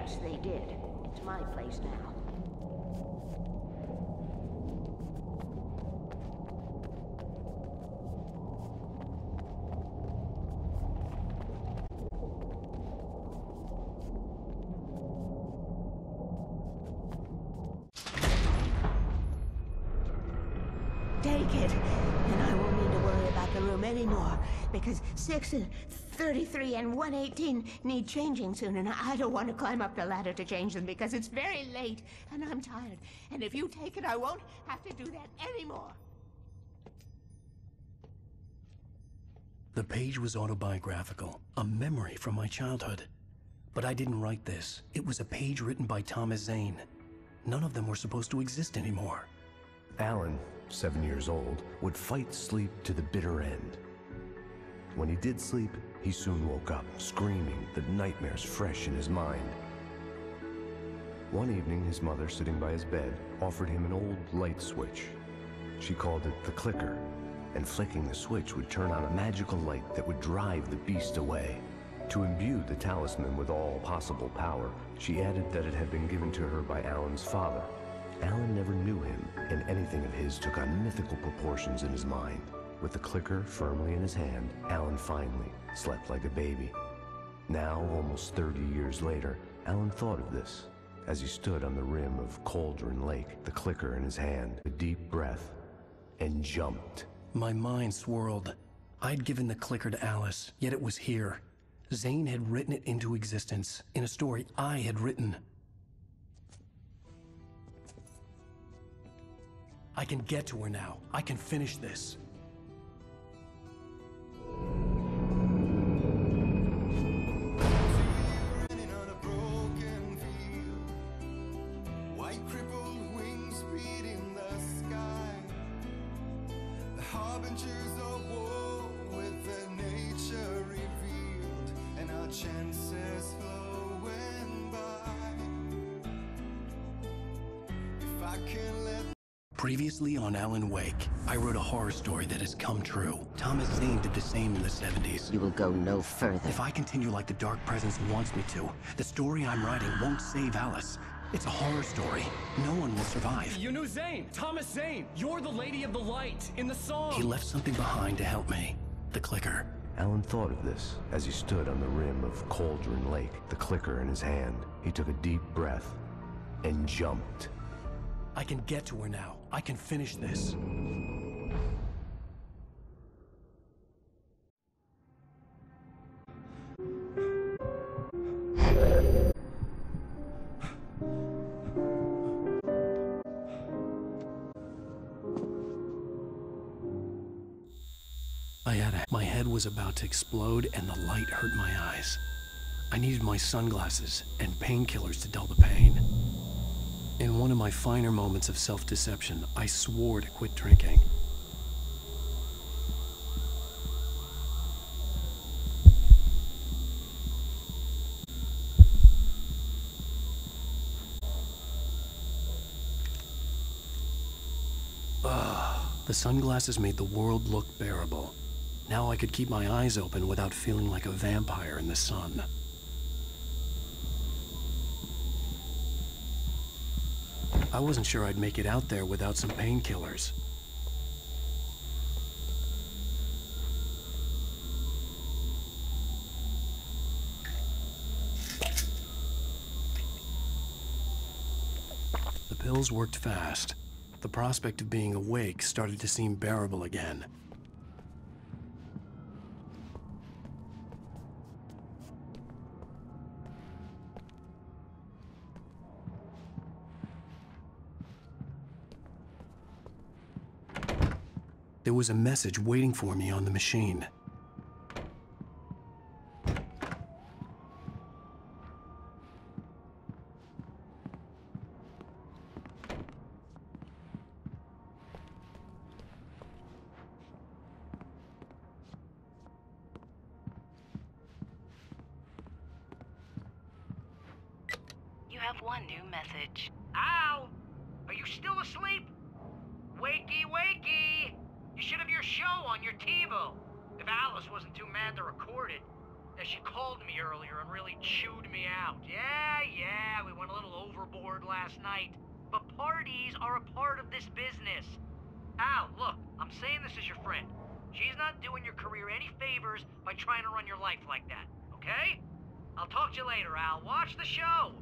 Yes, they did. It's my place now. Take it, and I won't need to worry about the room anymore, because 6 and 33 and 118 need changing soon, and I don't want to climb up the ladder to change them because it's very late, and I'm tired. And if you take it, I won't have to do that anymore. The page was autobiographical, a memory from my childhood. But I didn't write this. It was a page written by Thomas Zane. None of them were supposed to exist anymore. Alan, 7 years old, would fight sleep to the bitter end. When he did sleep, he soon woke up, screaming, the nightmares fresh in his mind. One evening, his mother, sitting by his bed, offered him an old light switch. She called it the clicker, and flicking the switch would turn on a magical light that would drive the beast away. To imbue the talisman with all possible power, she added that it had been given to her by Alan's father. Alan never knew him, and anything of his took on mythical proportions in his mind. With the clicker firmly in his hand, Alan finally slept like a baby. Now, almost 30 years later, Alan thought of this as he stood on the rim of Cauldron Lake, the clicker in his hand, a deep breath, and jumped. My mind swirled. I'd given the clicker to Alice, yet it was here. Zane had written it into existence, in a story I had written. I can get to her now. I can finish this. Previously on Alan Wake, I wrote a horror story that has come true. Thomas Zane did the same in the 70s. You will go no further. If I continue like the Dark Presence wants me to, the story I'm writing won't save Alice. It's a horror story. No one will survive. You knew Zane! Thomas Zane! You're the Lady of the Light in the song! He left something behind to help me. The clicker. Alan thought of this as he stood on the rim of Cauldron Lake, the clicker in his hand. He took a deep breath and jumped. I can get to her now. I can finish this. My head was about to explode and the light hurt my eyes. I needed my sunglasses and painkillers to dull the pain. In one of my finer moments of self-deception, I swore to quit drinking. The sunglasses made the world look bearable. Now I could keep my eyes open without feeling like a vampire in the sun. I wasn't sure I'd make it out there without some painkillers. The pills worked fast. The prospect of being awake started to seem bearable again. There was a message waiting for me on the machine. You have one new message. Al! Are you still asleep? Wakey, wakey! You should have your show on your TiVo. If Alice wasn't too mad to record it. Yeah, she called me earlier and really chewed me out. Yeah, we went a little overboard last night. But parties are a part of this business. Al, look, I'm saying this as your friend. She's not doing your career any favors by trying to run your life like that, okay? I'll talk to you later, Al. Watch the show!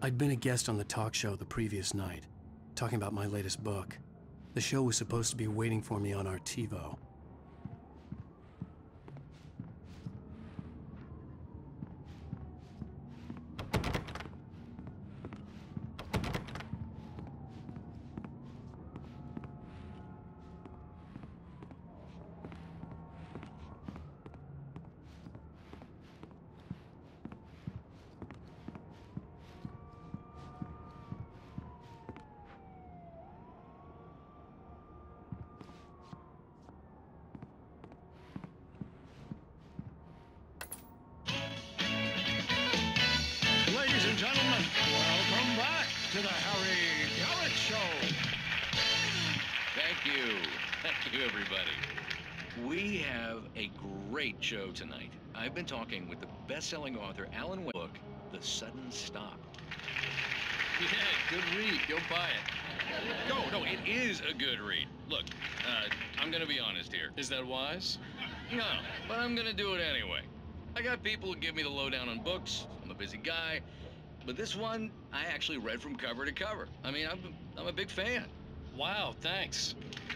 I'd been a guest on the talk show the previous night, talking about my latest book. The show was supposed to be waiting for me on our TiVo. Ladies and gentlemen, welcome back to the Harry Garrett Show. Thank you. Thank you, everybody. We have a great show tonight. I've been talking with the best-selling author, Alan Wake's book, The Sudden Stop. Yeah, good read. Go buy it. No, it is a good read. Look, I'm gonna be honest here. Is that wise? No, but I'm gonna do it anyway. I got people who give me the lowdown on books. I'm a busy guy. But this one, I actually read from cover to cover. I mean, I'm a big fan. Wow, thanks.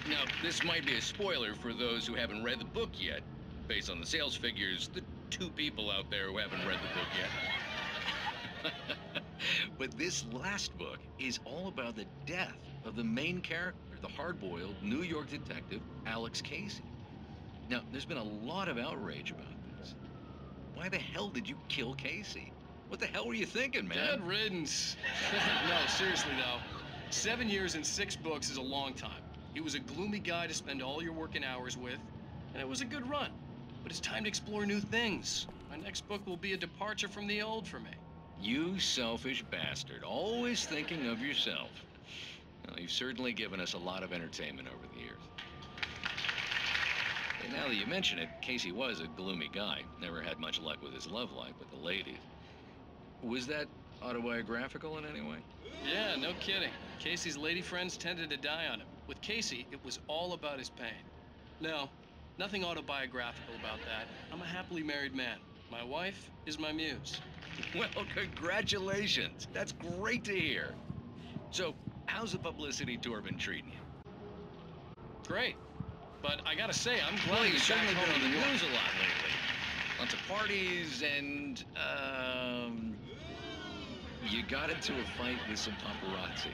Now, this might be a spoiler for those who haven't read the book yet. Based on the sales figures, the 2 people out there who haven't read the book yet. But this last book is all about the death of the main character, the hard-boiled New York detective, Alex Casey. Now, there's been a lot of outrage about this. Why the hell did you kill Casey? What the hell were you thinking, man? Dead riddance. No, seriously though. 7 years and 6 books is a long time. He was a gloomy guy to spend all your working hours with, and it was a good run. But it's time to explore new things. My next book will be a departure from the old for me. You selfish bastard, always thinking of yourself. Well, you've certainly given us a lot of entertainment over the years. And now that you mention it, Casey was a gloomy guy. Never had much luck with his love life with the ladies. Was that autobiographical in any way? Yeah, no kidding. Casey's lady friends tended to die on him. With Casey, it was all about his pain. No, nothing autobiographical about that. I'm a happily married man. My wife is my muse. Well, congratulations. That's great to hear. So, how's the publicity tour been treating you? Great. But I gotta say, I'm glad Well, you've he's certainly back been on home the in New news York. a lot lately. Lots of parties and, you got into a fight with some paparazzi.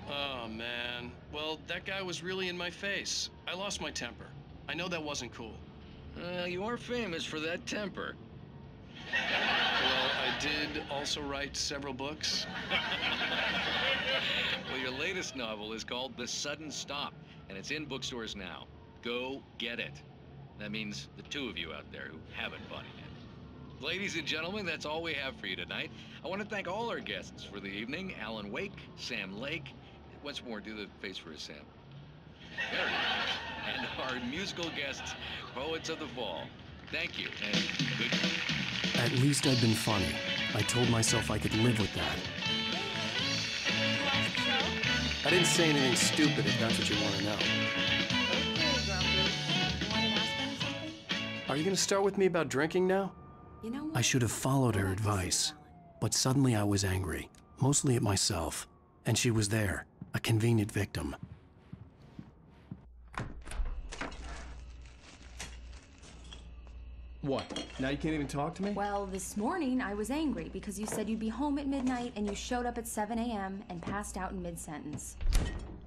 Oh, man. Well, that guy was really in my face. I lost my temper. I know that wasn't cool. You are famous for that temper. Well, I did also write several books. Well, your latest novel is called The Sudden Stop, and it's in bookstores now. Go get it. That means the 2 of you out there who haven't bought it yet. Ladies and gentlemen, that's all we have for you tonight. I want to thank all our guests for the evening. Alan Wake, Sam Lake. Once more, do the face for a Sam. There it is. And our musical guests, Poets of the Fall. Thank you, and good night. At least I'd been funny. I told myself I could live with that. I didn't say anything stupid if that's what you want to know. Are you going to start with me about drinking now? You know what? I should have followed her advice, but suddenly I was angry, mostly at myself, and she was there, a convenient victim. What? Now you can't even talk to me? Well, this morning I was angry because you said you'd be home at midnight and you showed up at 7 a.m. and passed out in mid-sentence.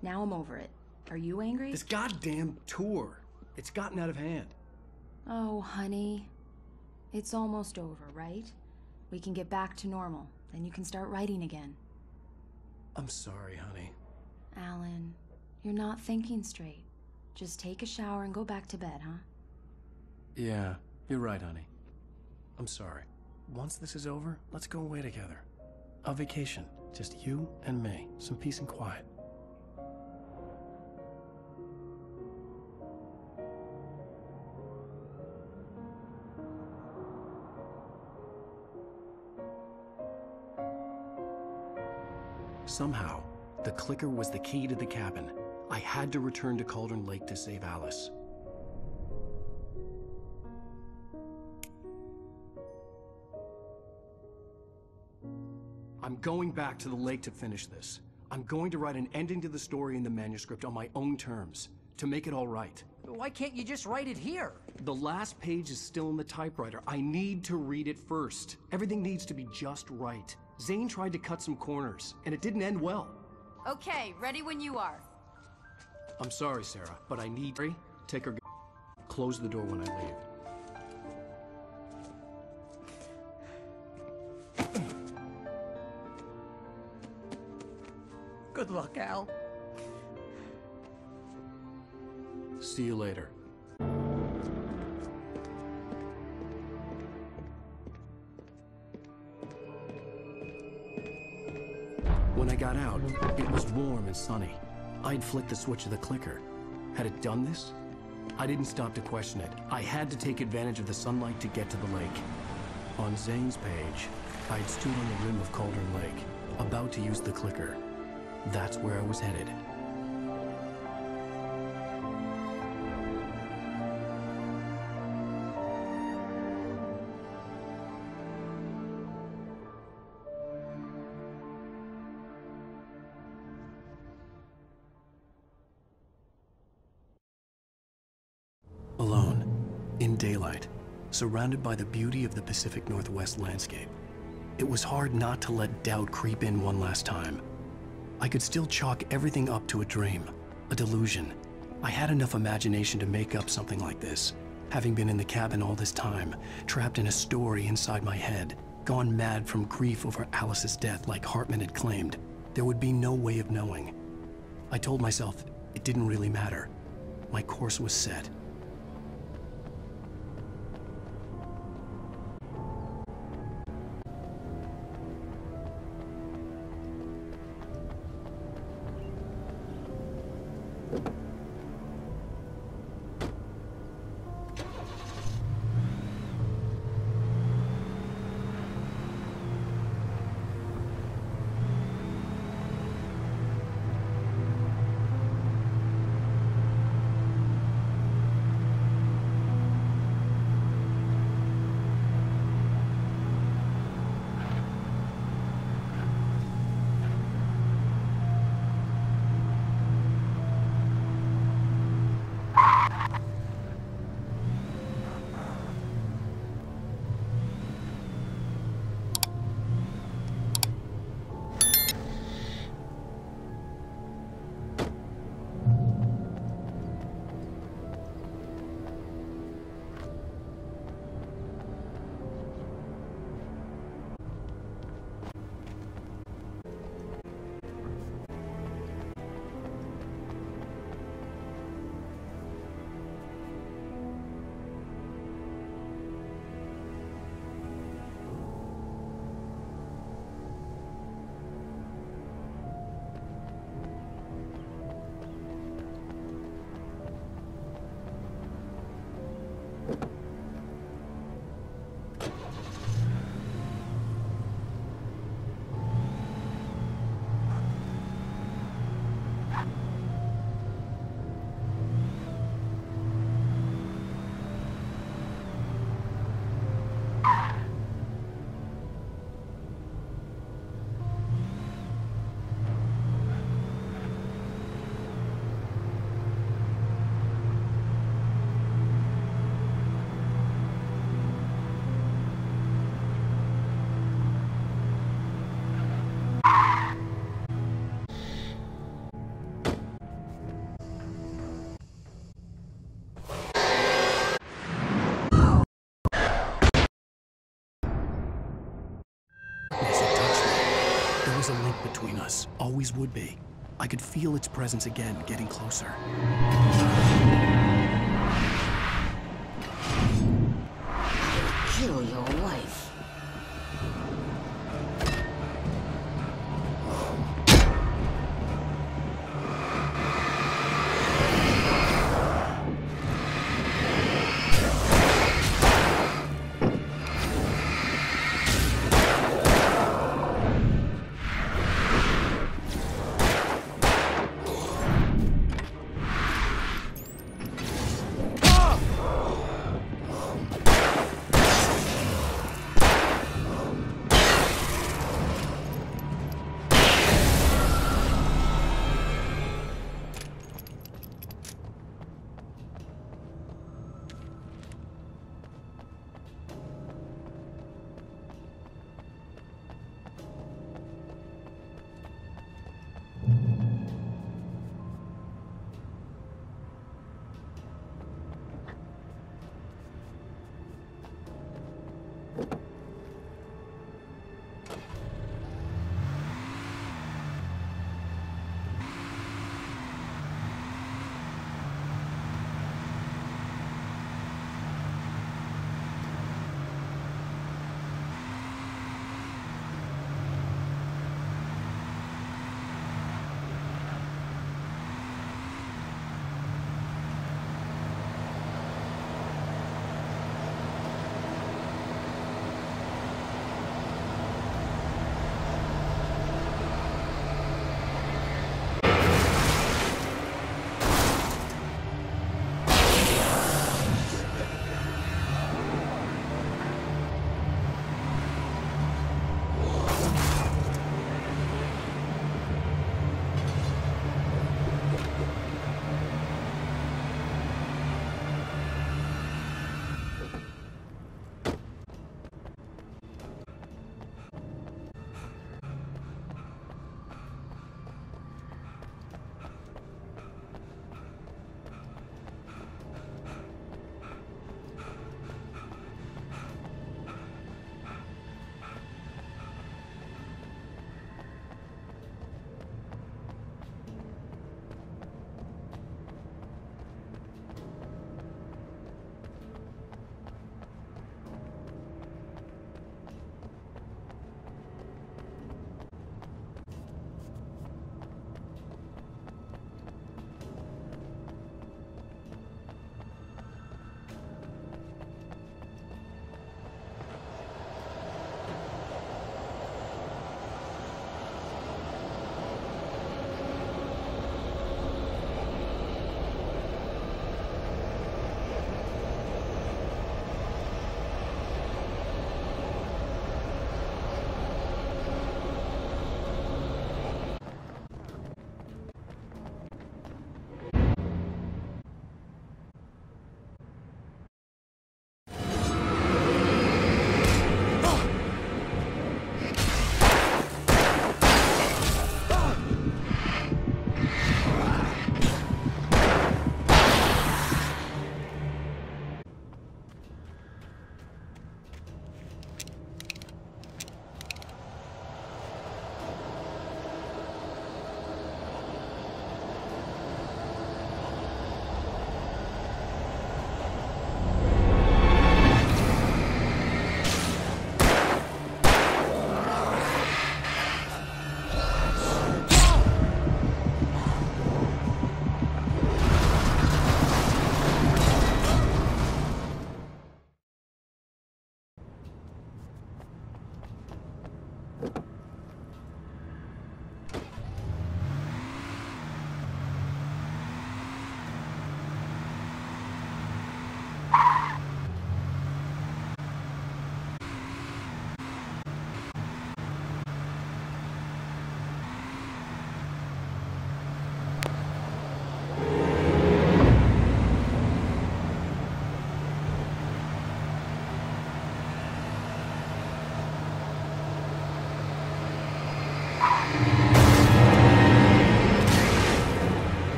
Now I'm over it. Are you angry? This goddamn tour. It's gotten out of hand. Oh, honey. It's almost over, right? We can get back to normal. Then you can start writing again. I'm sorry, honey. Alan, you're not thinking straight. Just take a shower and go back to bed, huh? Yeah, you're right, honey. I'm sorry. Once this is over, let's go away together. A vacation. Just you and me. Some peace and quiet. Somehow, the clicker was the key to the cabin. I had to return to Cauldron Lake to save Alice. I'm going back to the lake to finish this. I'm going to write an ending to the story in the manuscript on my own terms, to make it all right. Why can't you just write it here? The last page is still in the typewriter. I need to read it first. Everything needs to be just right. Zane tried to cut some corners, and it didn't end well. Okay, ready when you are. I'm sorry, Sarah, but I need to take her. Close the door when I leave. Good luck, Al. See you later. When I got out, it was warm and sunny. I'd flicked the switch of the clicker. Had it done this? I didn't stop to question it. I had to take advantage of the sunlight to get to the lake. On Zane's page, I'd stood on the rim of Cauldron Lake, about to use the clicker. That's where I was headed. Alone, in daylight, surrounded by the beauty of the Pacific Northwest landscape, it was hard not to let doubt creep in one last time. I could still chalk everything up to a dream, a delusion. I had enough imagination to make up something like this, having been in the cabin all this time, trapped in a story inside my head, gone mad from grief over Alice's death like Hartman had claimed. There would be no way of knowing. I told myself it didn't really matter. My course was set. A link between us. Always would be. I could feel its presence again, getting closer. Kill your wife.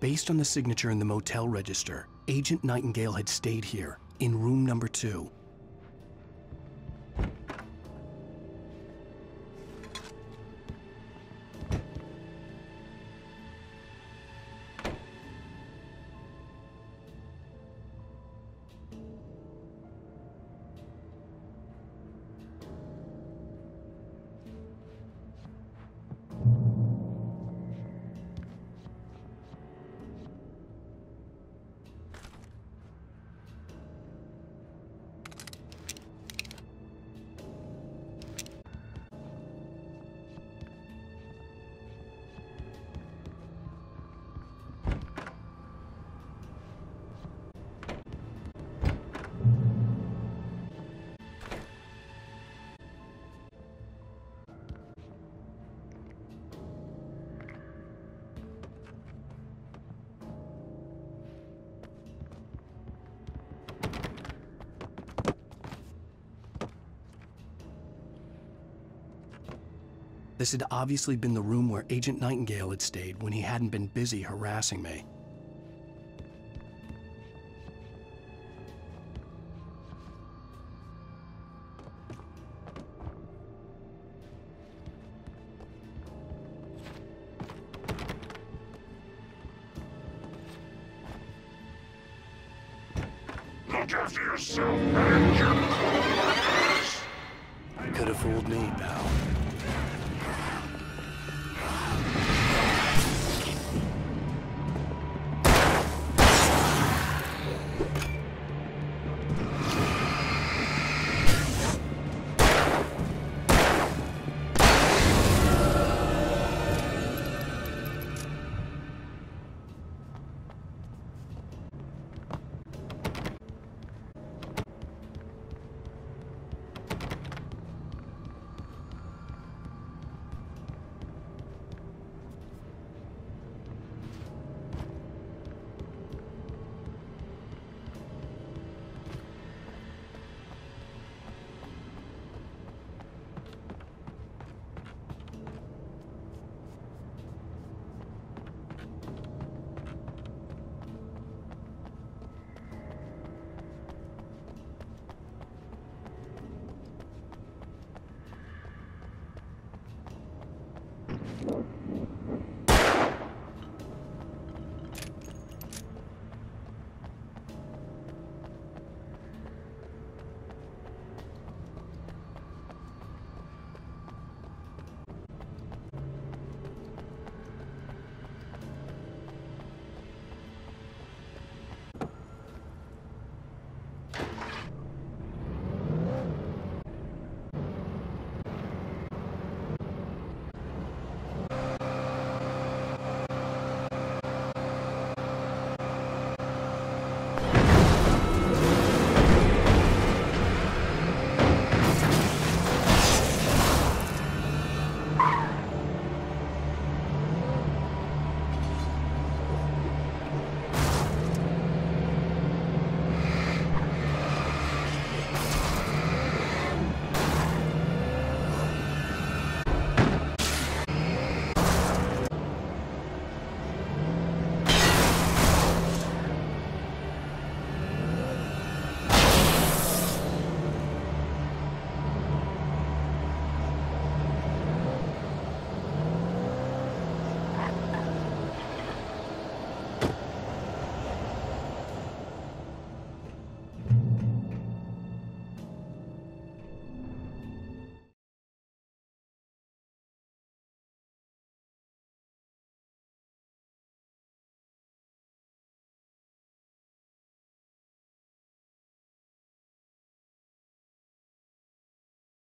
Based on the signature in the motel register, Agent Nightingale had stayed here, in room number 2. This had obviously been the room where Agent Nightingale had stayed when he hadn't been busy harassing me. Look after yourself and your cause! Could have fooled me, pal.